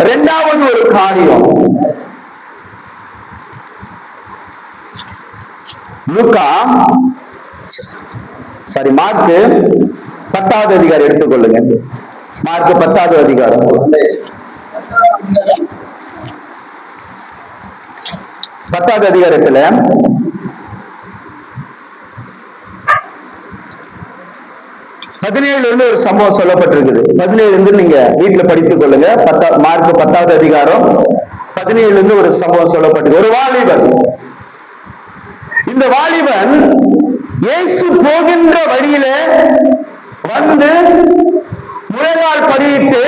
இரண்டாவது ஒரு காரியம், மார்க்கு 10வது அதிகாரம் எடுத்துக்கொள்ளுங்க. மார்க்கு 10வது அதிகாரம் 10வது அதிகாரத்துல 17 ஒரு சம்பவம் சொல்லப்பட்டிருக்குது. 17 நீங்க வீட்டுல படித்துக் கொள்ளுங்க. மார்க் 10வது அதிகாரம் 17 ஒரு சம்பவம் சொல்லப்பட்டிருக்கு. ஒரு வாலிபன், இந்த வாலிபன் இயேசு போகின்ற வழியில வந்து முழங்கால் படியிட்டு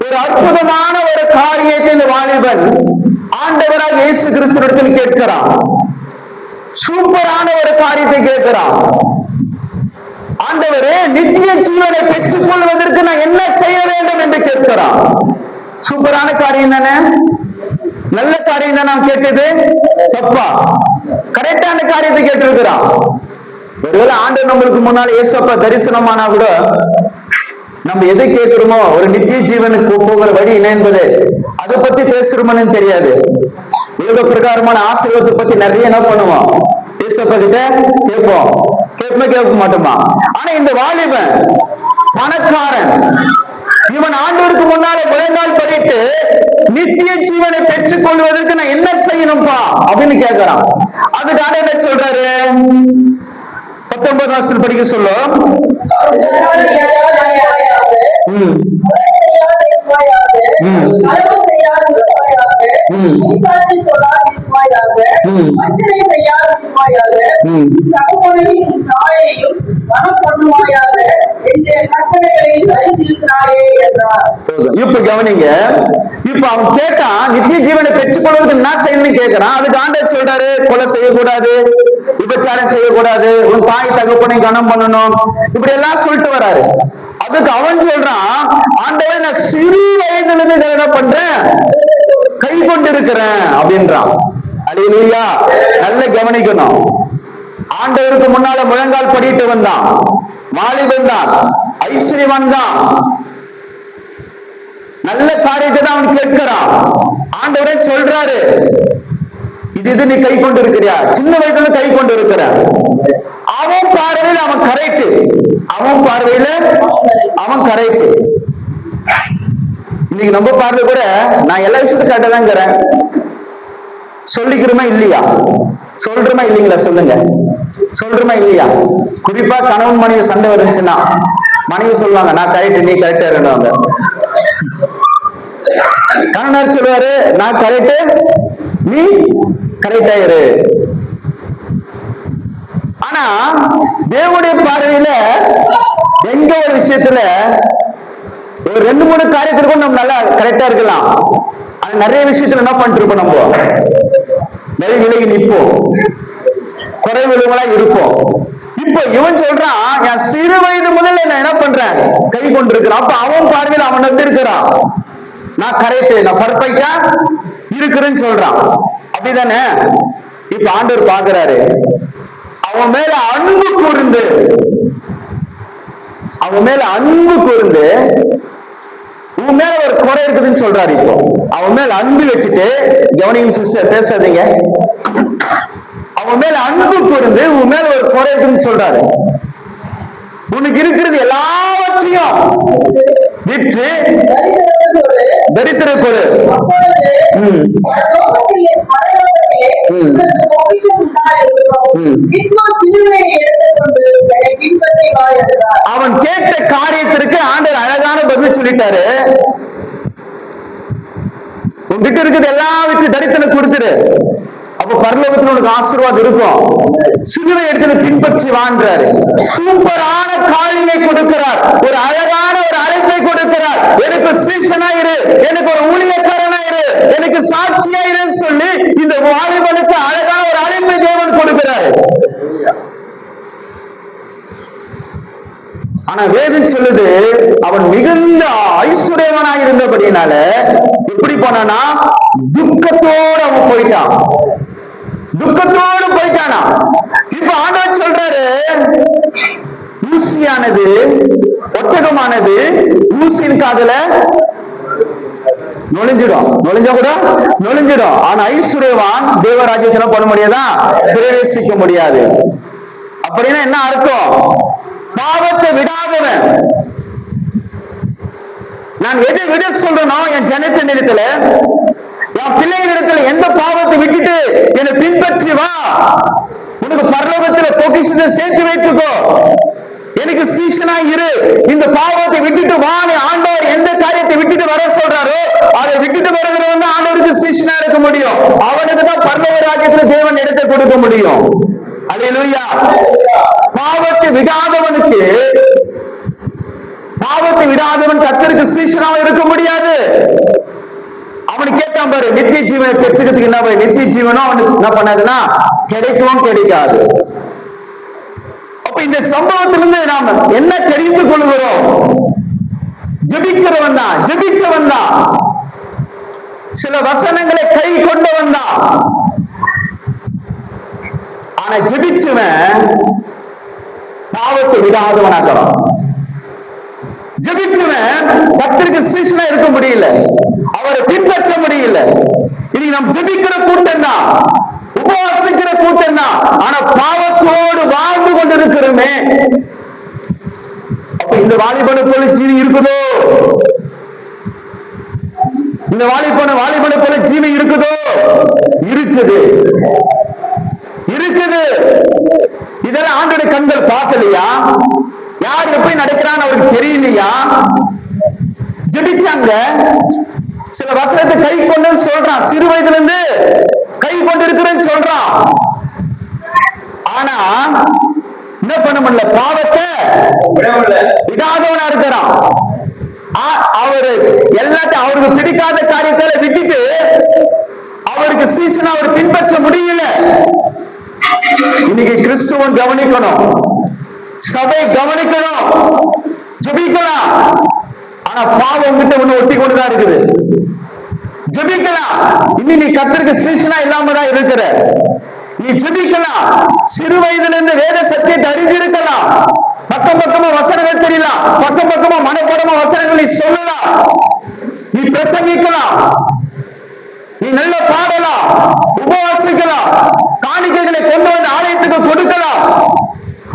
ஒரு அற்புதமான ஒரு காரியத்தை இந்த வாலிபன் ஆண்டவராக இயேசு கிறிஸ்துவிடத்தில் கேட்கிறான். சூப்பரான ஒரு காரியத்தை கேட்கிறான். ஆண்டவரே, நித்திய ஜீவனை பெற்றுக் கொள்வதற்கு நான் என்ன செய்ய வேண்டும் என்று கேட்கிறான். சூப்பரான காரியம் தானே, நல்ல காரியம் தான். நாம் கேட்டது தப்பா? கரெக்டான காரியத்தை கேட்டிருக்கிறான். ஒருவேளை ஆண்டவர் நம்மளுக்கு முன்னால ஏசப்பா தரிசனமானா கூட நம்ம எதை கேட்கிறோமோ, ஒரு நித்திய ஜீவனுக்கு போகிற வழி என்ன என்பது அதை பத்தி பேசுறோம்னு தெரியாது. உலக பிரகாரமான ஆசீர்வாதத்தை பத்தி நிறைய என்ன பண்ணுவோம், ஏசப்பா கிட்ட கேட்போம். கேட்க மாட்டோமா? ஆனா இந்த வாலிபன் பணக்காரன், இவன் ஆண்டவருக்கு முன்னால முழங்கால் படிட்டு நித்திய ஜீவனை பெற்றுக் கொள்வதற்கு நான் என்ன செய்யணும்பா அப்படின்னு கேட்கிறான். அதுக்கு ஆண்டவர் என்ன சொல்றாரு? 19 படிக்க சொல்லும். இப்ப கவனிங்க. இப்ப அவன் கேட்டான், நித்திய ஜீவனை பெற்றுக் கொள்வதற்கு என்ன செய்யணும்னு கேட்கிறான். அதுக்கு ஆண்டவர் சொல்றாரு, கொலை செய்யக்கூடாது, விபச்சாரம் செய்யக்கூடாது, உன் தாய் தகப்பனை கனம் பண்ணணும், இப்படி எல்லாம் சொல்லிட்டு வராரு. அதுக்கு அவன் சொல்றான், ஆண்டவரே, நான் சிறு வயதுல இருந்து என்ன பண்றேன், கை கொண்டு இருக்கிறேன் அப்படின்றான். அல்லேலூயா. நல்ல கவனிக்கணும். ஆண்டவருக்கு முன்னால முழங்கால் படிட்டு வந்தான், வாலிபன் தான், ஐஸ்வர்யவான் தான், நல்ல காரியத்தை தான் அவன் கேட்கிறான். ஆண்டவரே சொல்றாரு, இது நீ கை கொண்டு இருக்கிறியா? சின்ன வயதுல கை கொண்டு இருக்கிற. அவன் பார்வையில் அவன் கரெக்ட், அவன் பார்வையில அவன் கரெக்ட். இன்னைக்கு நம்ம பார்வை கூட நான் எல்லா விஷயத்தையும் கரெக்டா தான் இருக்கிறேன் சொல்லிக்கிறோமா இல்லையா? சொல்றோமா இல்லைங்களா? சொல்லுங்க, சொல்றோமா இல்லையா? குறிப்பா கணவன் மனைவி சண்டை வந்துச்சுன்னா மனைவி சொல்லுவாங்க, நான் கரெக்ட், நீ கரெக்டா இருந்தவங்க. கணவன் சொல்லுவாரு, நான் கரெக்ட், நீ கரெக்டா இரு. ஆனா தேவனுடைய பார்வையில எங்க ஒரு விஷயத்துல ஒரு 2-3 காரியத்திற்கும் நம்ம நல்லா கரெக்டா இருக்கலாம். ஆனா நிறைய விஷயத்துல என்ன பண்ணிட்டு இருப்போம், நம்ம நிறைய விலகி நிற்போம், குறைவுகளா இருப்போம். இப்ப இவன் சொல்றான், என் சிறு வயது முதல்ல நான் என்ன பண்றேன், கை கொண்டு இருக்கிறான். அப்ப அவன் பார்வையில் அவன் வந்து இருக்கிறான், நான் கரெக்ட், நான் பர்ஃபெக்டா இருக்கிறேன்னு சொல்றான். அப்படிதானே? இப்ப ஆண்டவர் பாக்குறாரு, அவன் மேல அன்பு கூர்ந்து, அவன் மேல அன்பு கூர்ந்து, உன் மேல ஒரு குறை இருக்குதுன்னு சொல்றாரு. இப்போ அவன் மேல அன்பு வச்சுட்டு, கவனிங்க சிஸ்டர், பேசாதீங்க. அவன் மேல அன்பு கூர்ந்து உன் மேல ஒரு குறை இருக்குன்னு சொல்றாரு. உனக்கு இருக்கிறது எல்லாவற்றையும் விற்று தரித்திர கொடு. அவன் கேட்ட காரியத்திற்கு ஆண்டவர் அழகான பதில் சொல்லிட்டாரு. உன்கிட்ட இருக்குது எல்லாம் வச்சு தரித்திரம் கொடுத்துரு, அப்ப பரலோகத்துல உனக்கு ஆசீர்வாதம் இருக்கும். சிலுவை எடுத்து பின்பற்றி வாழ்றாரு. சூப்பரான காரியத்தை கொடுக்கிறார், ஒரு அழகான ஒரு அழைப்பை கொடுக்கிறார். எனக்கு சீசனா இரு, எனக்கு ஒரு ஊழியக்காரனா இரு, எனக்கு சாட்சியா இருன்னு சொல்லி இந்த வாலிபனுக்கு அழகான ஒரு அழைப்பை தேவன் கொடுக்கிறார். ஆனா வேதம் சொல்லுது, அவன் மிகுந்த ஐஸ்வர்யவனாக இருந்தபடினால எப்படி போனானா, துக்கத்தோடு அவன் போயிட்டான், துக்கத்தோடு போயிட்டானா. இப்ப ஆண்டவர் சொல்றாரு, ஊசியானது ஒட்டகமானது ஊசியின் காதுல நுழைஞ்சா கூட நுழைஞ்சிடும். ஆனா ஐஸ்வர்யவான் தேவராஜ்யத்துல பண்ண முடியாதா? பிரவேசிக்க முடியாது. அப்படின்னா என்ன அர்த்தம்? பாவத்தை விடாதவன். நான் எதை விட சொல்றேனோ என் ஜனத்தின் இடத்துல, என் பிள்ளைகளின் இடத்துல, எந்த பாவத்தை விட்டுட்டு என்னை பின்பற்றி வா, உனக்கு பரலோகத்துல பொக்கிஷத்தை சேர்த்து வைத்துக்கோ, எனக்கு சீஷனா இரு, இந்த பாவத்தை விட்டுட்டு வா. ஆண்டவர் எந்த காரியத்தை விட்டுட்டு வர சொல்றாரோ அதை விட்டுட்டு வருகிறவன் தான் ஆண்டவருக்கு சீஷனா இருக்க முடியும். அவனுக்கு தான் பரலோக ராஜ்யத்துல தேவன் இடத்தை கொடுக்க முடியும். அல்லேலூயா. பாவத்தை விடாதவன் கர்த்தருக்கு சீஷனாக இருக்க முடியாது. அவனு கேட்டான் பாரு, நித்திய ஜீவனை பெற்றுக்கிறதுக்கு என்ன? நித்திய ஜீவனும் அவனுக்கு என்ன பண்ணாதுன்னா கிடைக்கவும் கிடைக்காது. அப்ப இந்த சம்பவத்திலிருந்து நாம் என்ன தெரிந்து கொள்கிறோம்? ஜெபிக்கிறவன் தான், ஜெபிச்சவன் தான், சில வசனங்களை கை கொண்டவன் தான். ஆனா ஜெபிச்சவன் பாவத்தை விடாதவனாக்கலாம். ஜெபிச்சவன் கர்த்தருக்கு சீஷனா இருக்க முடியல, அவரை பின்பற்ற முடியல. இன்னைக்கு நாம் ஜெபிக்கிற கூட்டம் தான், உபவாசிக்கிற கூட்டம் தான், ஆனா பாவத்தோடு வாழ்ந்து கொண்டிருக்கிறோமே. அப்ப இந்த வாலிபனை போல ஜீவி இருக்குதோ? இந்த வாலிபனை போல ஜீவி இருக்குதோ? இருக்குது. இதெல்லாம் ஆண்டோட கண்கள் பார்க்கலையா? யார் எப்படி நடக்கிறான்னு அவருக்கு தெரியலையா? ஜெபிச்சாங்க, சில வசனத்தை கை கொண்டு சொல்றான், சிறு வயதுல இருந்து கை கொண்டு இருக்கிறேன்னு சொல்றான். ஆனா என்ன பண்ண முடியல? பாவத்தை விடாதவனா இருக்கிறான். அவரு எல்லாத்தையும் அவருக்கு பிடிக்காத காரியத்தை விட்டுட்டு அவருக்கு சீசன் அவர் பின்பற்ற முடியல. இன்னைக்கு கிறிஸ்துவன் கவனிக்கணும், சபை கவனிக்கணும், ஜெபிக்கலாம். ஆனா பாவம் கிட்ட ஒண்ணு ஒட்டி கொண்டுதான் இருக்குது. ஜெபிக்கலாம், இன்னும் நீ கர்த்தருக்கு சீஷனா இல்லாம தான் இருக்கிற. நீ ஜெபிக்கலாம், சிறு வயதுல இருந்து வேத சத்தியத்தை அறிஞ்சிருக்கலாம், பக்கமா வசனங்கள் தெரியலாம், பக்கமா மனப்படமா வசனங்கள் நீ சொல்லலாம், நீ பிரசங்கிக்கலாம், நீ நல்ல பாடலாம், உபவாசிக்கலாம், காணிக்கைகளை கொண்டு வந்து ஆலயத்துக்கு கொடுக்கலாம்.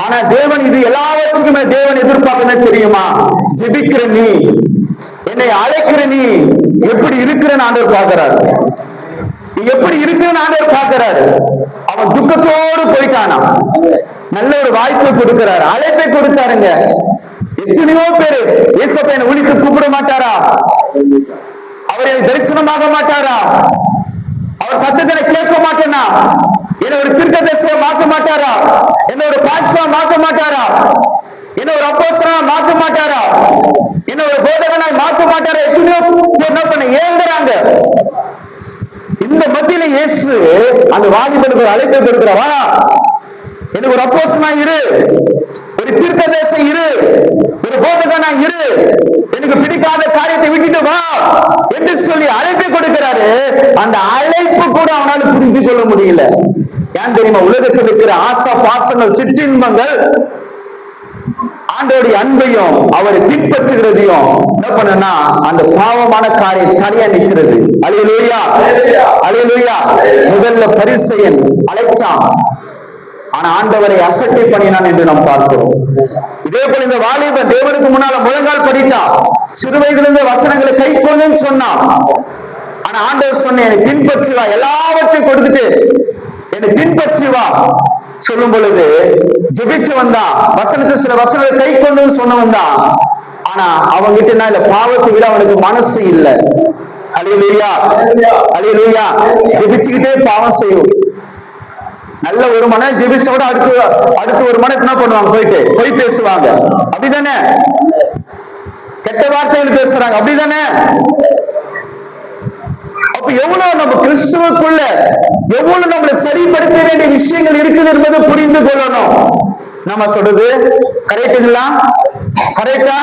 ஆனா தேவன் இது எல்லாவற்றுக்குமே தேவன் எதிர்பார்க்க தெரியுமா? ஜெபிக்கிற நீ, என்னை அழைக்கிற நீ எப்படி இருக்கிறன்னு ஆண்டவர் பார்க்கிறார். நீ எப்படி இருக்கிறன்னு ஆண்டவர் பார்க்கிறாரு. அவன் துக்கத்தோடு போயிட்டானா, நல்ல ஒரு வாய்ப்பை கொடுக்கிறாரு, அழைப்பை கொடுத்தாருங்க. எத்தனையோ பேரு இயேசுவை ஒழித்து கூப்பிட மாட்டாரா? அவர் எனக்கு தரிசனமாக மாட்டாரா? அவர் சத்தத்தை கேட்க மாட்டேனா? என்ன ஒரு தீர்க்கதரிசியை மாற்ற மாட்டாரா? என்ன ஒரு பாஸ்டரா மாற்ற மாட்டாரா? என்ன ஒரு அப்போஸ்தலனா மாற்ற மாட்டாரா? என்ன ஒரு போதகனாய் மாற்ற மாட்டாரா? எத்தனையோ என்ன பண்ண ஏங்குறாங்க. இந்த மத்தியில இயேசு அந்த வாலிபனுக்கு ஒரு அழைப்பை கொடுக்கிறவா, எனக்கு ஒரு அப்போஸ்தலனா இரு, ஒரு தீர்க்கதரிசி இரு, ஒரு போதகனா இரு, எனக்கு பிடிக்காத காரியத்தை விட்டுட்டு வா என்று சொல்லி அழைப்பை கொடுக்கிறாரு. அந்த அழைப்பு கூட அவனால புரிஞ்சு கொள்ள முடியல. ஏன் தெரியுமா? உலகத்தில் இருக்கிற ஆசா பாசங்கள், சிற்றின்பங்கள் ஆண்டோடைய அன்பையும் அவரை பின்பற்றுகிறதையும் என்ன பண்ணா அந்த பாவமான காரியம் தனியா நிற்கிறது. அல்லேலூயா, அல்லேலூயா. முதல்ல பரிசேயன் அழைச்சான், ஆனா ஆண்டவரை அசட்டை பண்ணினான் என்று நாம் பார்க்கிறோம். இதே போல இந்த வாலிபன் தேவனுக்கு முன்னால முழங்கால் படித்தான், சிறு வயதிலிருந்து வசனங்களை கை கொள்ளுன்னு சொன்னான். ஆனா ஆண்டவர் சொன்ன என்னை பின்பற்றி வா, எல்லாவற்றையும் கொடுத்துட்டு என்னை பின்பற்றி வா சொல்லும் பொழுது ஜெபிச்சு வந்தான், வசனத்தை சில வசனங்களை கை கொண்டு சொன்னவன் தான். ஆனா அவங்க கிட்ட என்ன இல்ல? பாவத்தை விட அவனுக்கு மனசு இல்லை. அல்லேலூயா, அல்லேலூயா. ஜெபிச்சுக்கிட்டே பாவம் செய்யும். நல்ல ஒரு மன ஜெபிச்சோட அடுத்து ஒரு மன என்ன பண்ணுவாங்க? போய் பேசுவாங்க, அப்படிதானே? கெட்ட வார்த்தைகள் பேசுறாங்க, அப்படிதானே? அப்ப எவ்வளவு நம்ம கிறிஸ்துவுக்குள்ள எவ்வளவு நம்மளை சரிப்படுத்த வேண்டிய விஷயங்கள் இருக்குது என்பதை புரிந்து கொள்ளணும். நம்ம சொல்றது கரெக்டுங்களா? கரெக்டா?